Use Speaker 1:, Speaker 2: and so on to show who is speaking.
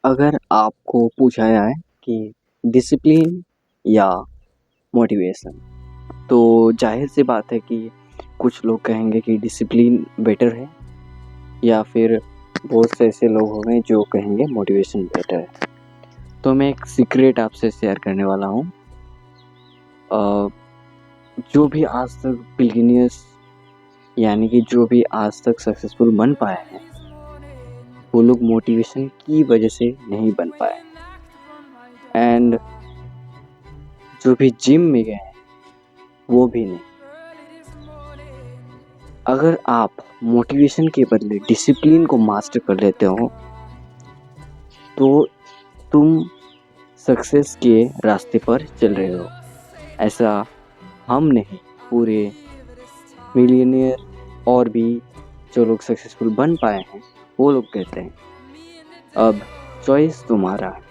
Speaker 1: अगर आपको पूछा जाए कि डिसिप्लिन या मोटिवेशन, तो जाहिर सी बात है कि कुछ लोग कहेंगे कि डिसिप्लिन बेटर है, या फिर बहुत से ऐसे लोग होंगे जो कहेंगे मोटिवेशन बेटर है। तो मैं एक सीक्रेट आपसे शेयर करने वाला हूँ। जो भी आज तक बिलियनियर्स, यानी कि जो भी आज तक सक्सेसफुल बन पाए हैं, वो लोग मोटिवेशन की वजह से नहीं बन पाए। एंड जो भी जिम में गए हैं वो भी नहीं। अगर आप मोटिवेशन के बदले डिसिप्लिन को मास्टर कर लेते हो तो तुम सक्सेस के रास्ते पर चल रहे हो। ऐसा हम नहीं, पूरे मिलियनियर और भी जो लोग सक्सेसफुल बन पाए हैं वो लोग कहते हैं। अब चॉइस तुम्हारा है।